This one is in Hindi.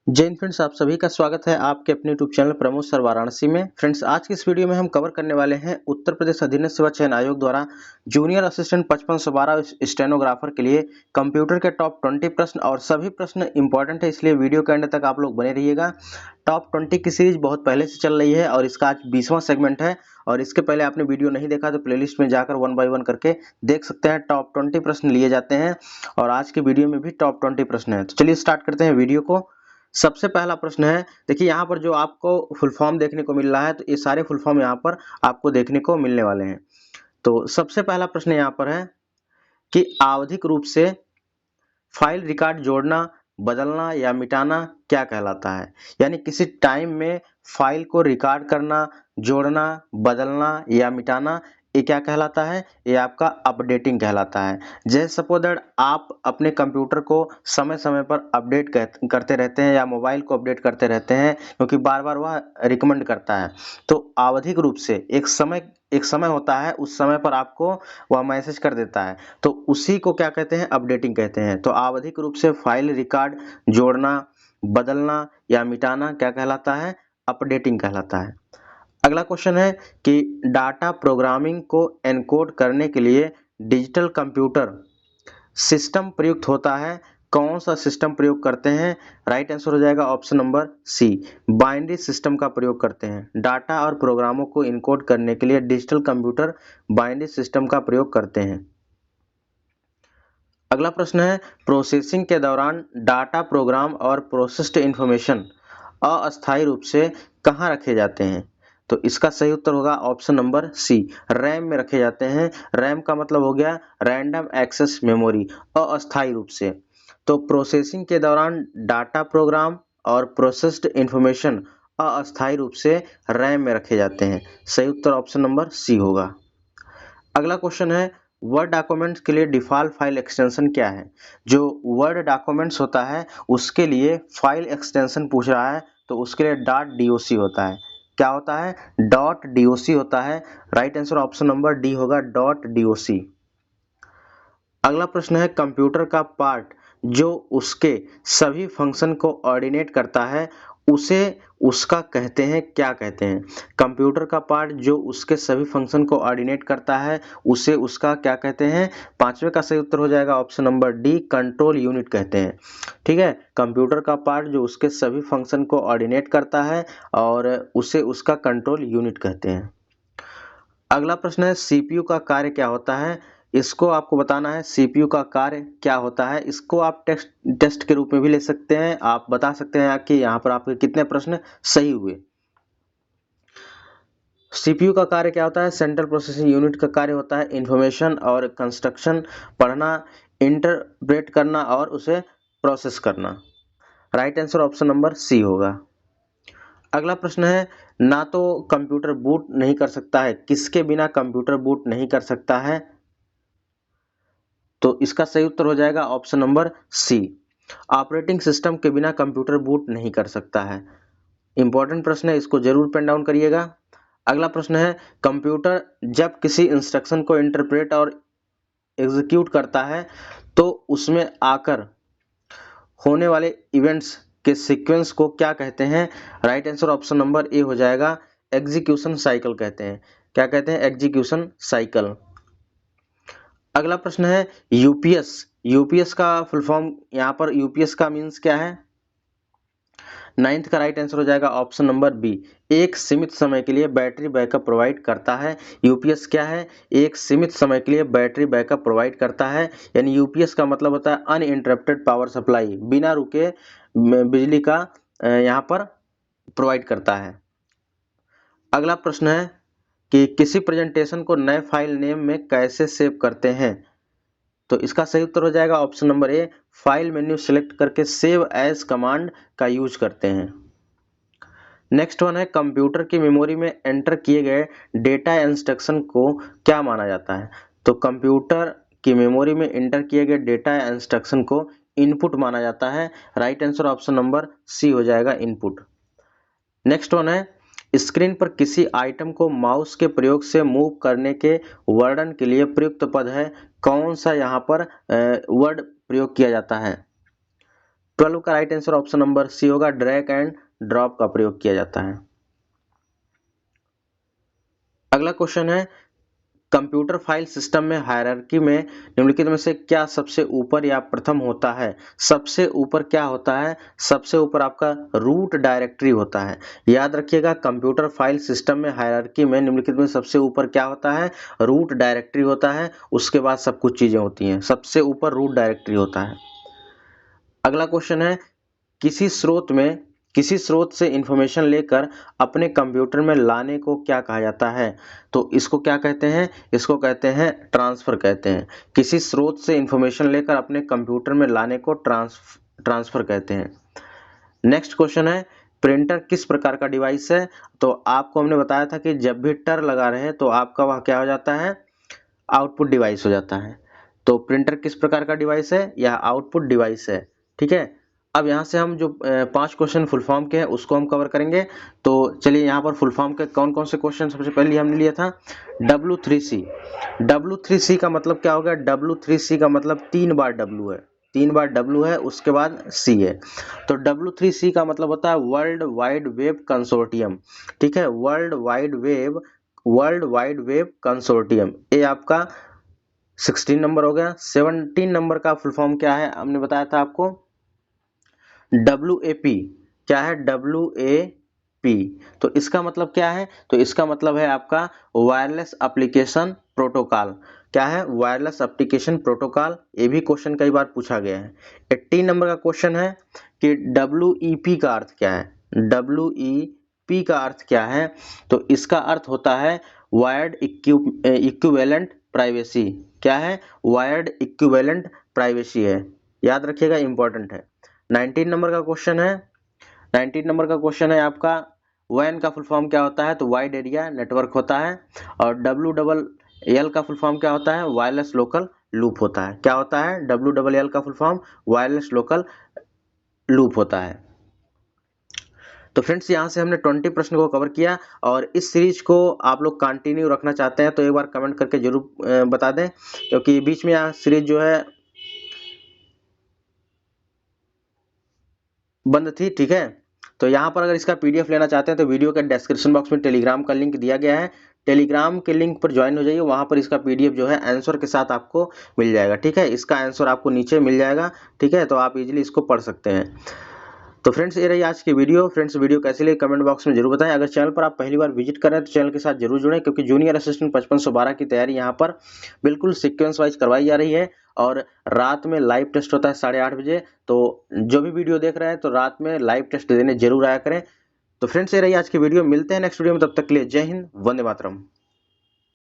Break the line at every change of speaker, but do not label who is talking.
जय हिंद फ्रेंड्स, आप सभी का स्वागत है आपके अपने YouTube channel Pramod sir Varanasi में। फ्रेंड्स, आज की इस वीडियो में हम कवर करने वाले हैं उत्तर प्रदेश अधीनस्थ सेवा चयन आयोग द्वारा जूनियर असिस्टेंट 5512 स्टेनोग्राफर के लिए कंप्यूटर के टॉप 20 प्रश्न और सभी प्रश्न इंपॉर्टेंट है, इसलिए वीडियो के एंड तक आप लोग बने रहिएगा। टॉप 20 की सीरीज बहुत पहले से चल रही है और इसका आज 20वां सेगमेंट है और इसके पहले आपने वीडियो नहीं देखा तो प्लेलिस्ट में जाकर 1 बाय 1 करके देख सकते हैं। टॉप 20 प्रश्न लिए जाते हैं और आज की वीडियो में भी टॉप 20 प्रश्न है। तो चलिए स्टार्ट करते हैं वीडियो को। सबसे पहला प्रश्न है, देखिए यहाँ पर जो आपको फुल फॉर्म देखने को मिल रहा है, तो ये सारे फुल फॉर्म यहाँ पर आपको देखने को मिलने वाले हैं। तो सबसे पहला प्रश्न यहाँ पर है कि आवधिक रूप से फाइल रिकॉर्ड जोड़ना, बदलना या मिटाना क्या कहलाता है। यानी किसी टाइम में फाइल को रिकॉर्ड करना, जोड़ना, बदलना या मिटाना, ये क्या कहलाता है? ये आपका अपडेटिंग कहलाता है। जैसे सपोज दैट आप अपने कंप्यूटर को समय समय पर अपडेट करते रहते हैं या मोबाइल को अपडेट करते रहते हैं, क्योंकि बार बार वह रिकमेंड करता है। तो आवधिक रूप से एक समय होता है, उस समय पर आपको वह मैसेज कर देता है, तो उसी को क्या कहते हैं? अपडेटिंग कहते हैं। तो आवधिक रूप से फाइल रिकॉर्ड जोड़ना, बदलना या मिटाना क्या कहलाता है? अपडेटिंग कहलाता है। अगला क्वेश्चन है कि डाटा प्रोग्रामिंग को एनकोड करने के लिए डिजिटल कंप्यूटर सिस्टम प्रयुक्त होता है। कौन सा सिस्टम प्रयोग करते हैं? राइट आंसर हो जाएगा option number C, binary system का प्रयोग करते हैं। डाटा और प्रोग्रामों को इनकोड करने के लिए डिजिटल कंप्यूटर बाइनरी सिस्टम का प्रयोग करते हैं। अगला प्रश्न है, प्रोसेसिंग के दौरान डाटा, प्रोग्राम और प्रोसेस्ड इंफॉर्मेशन अस्थायी रूप से कहाँ रखे जाते हैं? तो इसका सही उत्तर होगा ऑप्शन नंबर सी, रैम में रखे जाते हैं। रैम का मतलब हो गया रैंडम एक्सेस मेमोरी, अस्थायी रूप से। तो प्रोसेसिंग के दौरान डाटा, प्रोग्राम और प्रोसेस्ड इंफॉर्मेशन अस्थायी रूप से रैम में रखे जाते हैं। सही उत्तर ऑप्शन नंबर सी होगा। अगला क्वेश्चन है, वर्ड डॉक्यूमेंट्स के लिए डिफ़ॉल्ट फाइल एक्सटेंशन क्या है? जो वर्ड डॉक्यूमेंट्स होता है उसके लिए फाइल एक्सटेंशन पूछ रहा है, तो उसके लिए .doc होता है। क्या होता है? .doc होता है। Right answer option number D होगा, .doc। अगला प्रश्न है, कंप्यूटर का पार्ट जो उसके सभी फंक्शन को ऑर्डिनेट करता है उसे उसका कहते हैं, क्या कहते हैं? कंप्यूटर का पार्ट जो उसके सभी फंक्शन को ऑर्डिनेट करता है उसे उसका क्या कहते हैं? पांचवे का सही उत्तर हो जाएगा option number D, control unit कहते हैं। ठीक है, कंप्यूटर का पार्ट जो उसके सभी फंक्शन को ऑर्डिनेट करता है और उसे उसका कंट्रोल यूनिट कहते हैं। अगला प्रश्न है, सीपीयू का कार्य क्या होता है? इसको आपको बताना है, सीपीयू का कार्य क्या होता है। इसको आप टेस्ट के रूप में भी ले सकते हैं। आप बता सकते हैं कि यहाँ पर आपके कितने प्रश्न सही हुए। सीपीयू का कार्य क्या होता है? सेंट्रल प्रोसेसिंग यूनिट का कार्य होता है इंफॉर्मेशन और कंस्ट्रक्शन, पढ़ना, इंटरप्रेट करना और उसे प्रोसेस करना। Right answer option number C होगा। अगला प्रश्न है, ना तो कंप्यूटर बूट नहीं कर सकता है, किसके बिना कंप्यूटर बूट नहीं कर सकता है? तो इसका सही उत्तर हो जाएगा option number C, operating system के बिना कंप्यूटर बूट नहीं कर सकता है। इंपॉर्टेंट प्रश्न है, इसको जरूर पेन डाउन करिएगा। अगला प्रश्न है, कंप्यूटर जब किसी इंस्ट्रक्शन को इंटरप्रेट और एग्जीक्यूट करता है तो उसमें आकर होने वाले इवेंट्स के सीक्वेंस को क्या कहते हैं? Right answer option number A हो जाएगा, एग्जीक्यूशन साइकिल कहते हैं। क्या कहते हैं? Execution cycle. अगला प्रश्न है, यूपीएस। यूपीएस का फुल फॉर्म यहाँ पर यूपीएस का मीन्स क्या है? 9th का राइट आंसर हो जाएगा ऑप्शन नंबर बी, एक सीमित समय के लिए बैटरी बैकअप प्रोवाइड करता है। यूपीएस क्या है? एक सीमित समय के लिए बैटरी बैकअप प्रोवाइड करता है। यानी यूपीएस का मतलब होता है अनइंटरप्टेड पावर सप्लाई, बिना रुके बिजली का यहाँ पर प्रोवाइड करता है। अगला प्रश्न है कि किसी प्रेजेंटेशन को नए फाइल नेम में कैसे सेव करते हैं? तो इसका सही उत्तर हो जाएगा option number A, file menu select करके सेव एज कमांड का यूज करते हैं। नेक्स्ट वन है, कंप्यूटर की मेमोरी में एंटर किए गए डेटा इंस्ट्रक्शन को क्या माना जाता है? तो कंप्यूटर की मेमोरी में एंटर किए गए डेटा इंस्ट्रक्शन को इनपुट माना जाता है। Right answer option number C हो जाएगा, इनपुट। नेक्स्ट वन है, स्क्रीन पर किसी आइटम को माउस के प्रयोग से मूव करने के वर्णन के लिए प्रयुक्त पद है। कौन सा यहाँ पर वर्ड प्रयोग किया जाता है? 12 का right answer option number C होगा, ड्रैग एंड ड्रॉप का प्रयोग किया जाता है। अगला क्वेश्चन है, कंप्यूटर फाइल सिस्टम में हायरार्की में निम्नलिखित में से क्या सबसे ऊपर या प्रथम होता है? सबसे ऊपर क्या होता है? सबसे ऊपर आपका रूट डायरेक्टरी होता है। याद रखिएगा, कंप्यूटर फाइल सिस्टम में हायरार्की में निम्नलिखित में सबसे ऊपर क्या होता है? रूट डायरेक्टरी होता है, उसके बाद सब कुछ चीजें होती हैं, सबसे ऊपर रूट डायरेक्टरी होता है। अगला क्वेश्चन है, किसी स्रोत से इंफॉर्मेशन लेकर अपने कंप्यूटर में लाने को क्या कहा जाता है? तो इसको क्या कहते हैं? इसको कहते हैं ट्रांसफर कहते हैं। किसी स्रोत से इंफॉर्मेशन लेकर अपने कंप्यूटर में लाने को ट्रांसफर कहते हैं। नेक्स्ट क्वेश्चन है, प्रिंटर किस प्रकार का डिवाइस है? तो आपको हमने बताया था कि जब भी टर लगा रहे तो आपका वह क्या हो जाता है? आउटपुट डिवाइस हो जाता है। तो प्रिंटर किस प्रकार का डिवाइस है? यह आउटपुट डिवाइस है। ठीक है, अब यहाँ से हम जो 5 क्वेश्चन फुल फॉर्म के हैं उसको हम कवर करेंगे। तो चलिए यहाँ पर फुल फॉर्म के कौन कौन से क्वेश्चन सबसे पहले हमने लिया था, W3C। W3C का मतलब क्या हो गया? W3C का मतलब 3 बार W है, 3 बार W है, उसके बाद C है। तो W3C का मतलब होता है वर्ल्ड वाइड वेब कंसोर्टियम। ठीक है, वर्ल्ड वाइड वेब कंसोर्टियम। ये आपका 16 नंबर हो गया। 17 नंबर का फुल फॉर्म क्या है? हमने बताया था आपको WAP। क्या है? WAP। तो इसका मतलब क्या है? तो इसका मतलब है आपका वायरलेस एप्लीकेशन प्रोटोकॉल। क्या है? Wireless application protocol. ये भी क्वेश्चन कई बार पूछा गया है। 18 नंबर का क्वेश्चन है कि WEP का अर्थ क्या है? WEP का अर्थ क्या है? तो इसका अर्थ होता है वायर्ड इक्विवेलेंट प्राइवेसी। क्या है? वायर्ड इक्विवेलेंट प्राइवेसी है, याद रखिएगा, इंपॉर्टेंट है। 19 नंबर का क्वेश्चन है, 19 नंबर का क्वेश्चन है आपका WAN का फुल फॉर्म क्या होता है? तो वाइड एरिया नेटवर्क होता है। और WLL का फुल फॉर्म क्या होता है? वायरलेस लोकल लूप होता है। क्या होता है? WLL का full form wireless local loop होता है। तो फ्रेंड्स, यहाँ से हमने 20 प्रश्न को कवर किया, और इस सीरीज को आप लोग कंटिन्यू रखना चाहते हैं तो एक बार कमेंट करके जरूर बता दें, क्योंकि बीच में यह सीरीज जो है बंद थी। ठीक है, तो यहाँ पर अगर इसका PDF लेना चाहते हैं तो वीडियो के डिस्क्रिप्शन बॉक्स में टेलीग्राम का लिंक दिया गया है, टेलीग्राम के लिंक पर ज्वाइन हो जाइए, वहाँ पर इसका PDF जो है आंसर के साथ आपको मिल जाएगा। ठीक है, इसका आंसर आपको नीचे मिल जाएगा। ठीक है, तो आप इजीली इसको पढ़ सकते हैं। तो फ्रेंड्स, ये रही आज की वीडियो। फ्रेंड्स, वीडियो कैसी लगी कमेंट बॉक्स में जरूर बताएं। अगर चैनल पर आप पहली बार विजिट कर रहे हैं तो चैनल के साथ जरूर जुड़ें, क्योंकि जूनियर असिस्टेंट 5512 की तैयारी यहाँ पर बिल्कुल सीक्वेंस वाइज करवाई जा रही है। और रात में लाइव टेस्ट होता है 8:30 बजे। तो जो भी वीडियो देख रहे हैं तो रात में लाइव टेस्ट देने जरूर आया करें। तो फ्रेंड्स, ये रही आज की वीडियो। मिलते हैं नेक्स्ट वीडियो में, तब तक के लिए जय हिंद, वंदे मातरम।